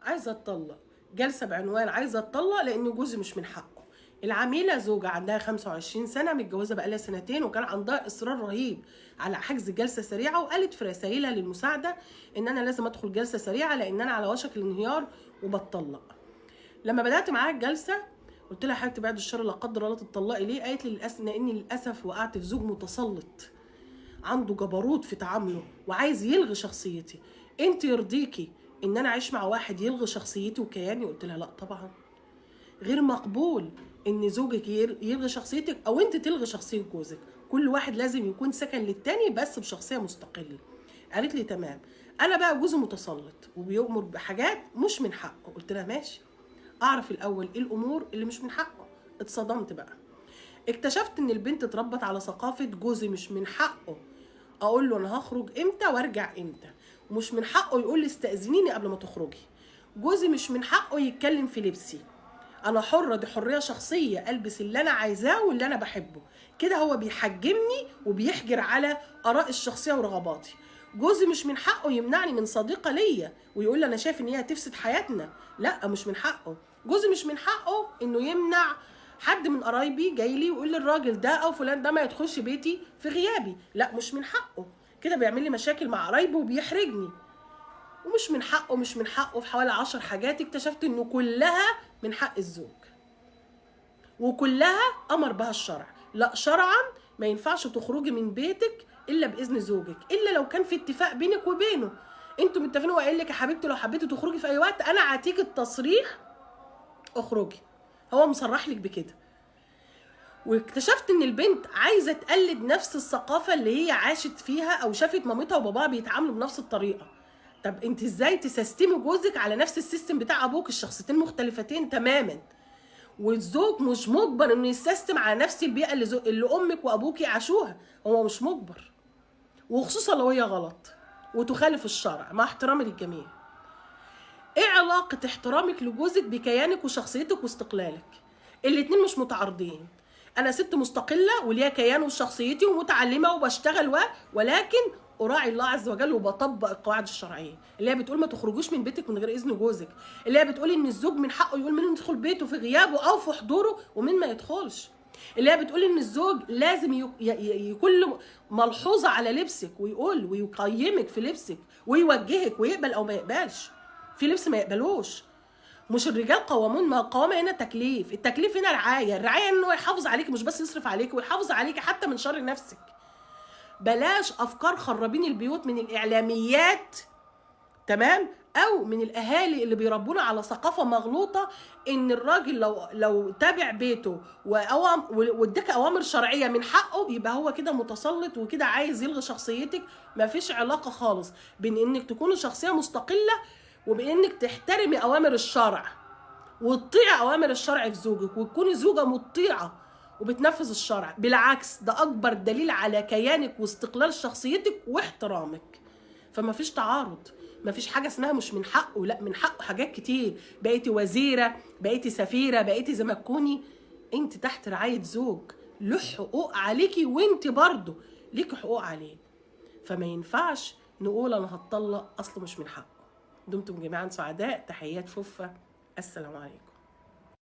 عايزه اتطلق، جلسه بعنوان عايزه اتطلق لان جوزي مش من حقه. العميله زوجه عندها 25 سنه، متجوزه بقالها سنتين، وكان عندها اصرار رهيب على حجز جلسه سريعه، وقالت في رسائلها للمساعده ان انا لازم ادخل جلسه سريعه لان انا على وشك الانهيار وبتطلق. لما بدات معاها الجلسه قلت لها يا حبيبتي بعد الشر لا قدر الله تتطلقي ليه؟ قالت لي للاسف اني للاسف وقعت في زوج متسلط عنده جبروت في تعامله وعايز يلغي شخصيتي. انت يرضيكي ان انا اعيش مع واحد يلغي شخصيتي وكياني؟ قلت لها لا طبعا، غير مقبول ان زوجك يلغي شخصيتك او انت تلغي شخصيه جوزك. كل واحد لازم يكون سكن للتاني بس بشخصيه مستقله. قالت لي تمام. انا بقى جوزي متسلط وبيؤمر بحاجات مش من حقه. قلت لها ماشي، اعرف الاول ايه الامور اللي مش من حقه. اتصدمت بقى، اكتشفت ان البنت اتربت على ثقافه جوزي مش من حقه اقول له انا هخرج امتى وارجع امتى، ومش من حقه يقول لي استاذنيني قبل ما تخرجي. جوزي مش من حقه يتكلم في لبسي، انا حره، دي حريه شخصيه، البس اللي انا عايزاه واللي انا بحبه. كده هو بيحجمني وبيحجر على ارائي الشخصيه ورغباتي. جوزي مش من حقه يمنعني من صديقه ليا ويقول لي انا شايف ان هي هتفسد حياتنا، لا مش من حقه. جوزي مش من حقه انه يمنع حد من قرايبي جاي لي ويقول لي الراجل ده او فلان ده ما يدخلش بيتي في غيابي، لا مش من حقه. كده بيعمل لي مشاكل مع قرايبي وبيحرجني. ومش من حقه، مش من حقه في حوالي 10 حاجات اكتشفت انه كلها من حق الزوج، وكلها امر بها الشرع. لا شرعا ما ينفعش تخرجي من بيتك الا باذن زوجك، الا لو كان في اتفاق بينك وبينه. انتوا متفقين، هو قايل لك يا حبيبتي لو حبيتي تخرجي في اي وقت انا هعطيك التصريح اخرجي، هو مصرح لك بكده. واكتشفت ان البنت عايزه تقلد نفس الثقافه اللي هي عاشت فيها او شافت مامتها وباباها بيتعاملوا بنفس الطريقه. طب انت ازاي تسيستمي جوزك على نفس السيستم بتاع ابوك؟ الشخصيتين مختلفتين تماما. والزوج مش مجبر انه يسيستم على نفس البيئه اللي امك وابوكي عاشوها، هو مش مجبر، وخصوصا لو هي غلط وتخالف الشرع، مع احترامي للجميع. ايه علاقه احترامك لجوزك بكيانك وشخصيتك واستقلالك؟ الاتنين مش متعارضين. انا ست مستقله وليا كيان وشخصيتي ومتعلمه وبشتغل ولكن اراعي الله عز وجل وبطبق القواعد الشرعيه اللي هي بتقول ما تخرجوش من بيتك من غير اذن جوزك، اللي هي بتقول ان الزوج من حقه يقول مين يدخل بيته في غيابه او في حضوره ومين ما يدخلش، اللي هي بتقول ان الزوج لازم يكون له ملحوظه على لبسك ويقول ويقيمك في لبسك ويوجهك ويقبل او ما يقبلش. في لبس ما يقبلوش. مش الرجال قوامون؟ ما القوامه هنا تكليف، التكليف هنا رعايه، الرعايه انه يحافظ عليك مش بس يصرف عليك، ويحافظ عليك حتى من شر نفسك. بلاش افكار خرابين البيوت من الاعلاميات، تمام، او من الاهالي اللي بيربونا على ثقافه مغلوطه ان الراجل لو تابع بيته واداك اوامر شرعيه من حقه يبقى هو كده متسلط وكده عايز يلغي شخصيتك. مفيش علاقه خالص بين انك تكوني شخصيه مستقله وبين انك تحترمي اوامر الشرع وتطيعي اوامر الشرع في زوجك وتكوني زوجه مطيعه وبتنفذ الشرع. بالعكس ده اكبر دليل على كيانك واستقلال شخصيتك واحترامك. فما فيش تعارض، ما فيش حاجه اسمها مش من حقه، لا من حقه حاجات كتير. بقيتي وزيره، بقيتي سفيره، بقيتي زي ما تكوني انت تحت رعايه زوج له حقوق عليكي وانت برضه ليكي حقوق عليه. فما ينفعش نقول انا هتطلق اصله مش من حقه. دمتم جميعا سعداء. تحيات فوفا، السلام عليكم.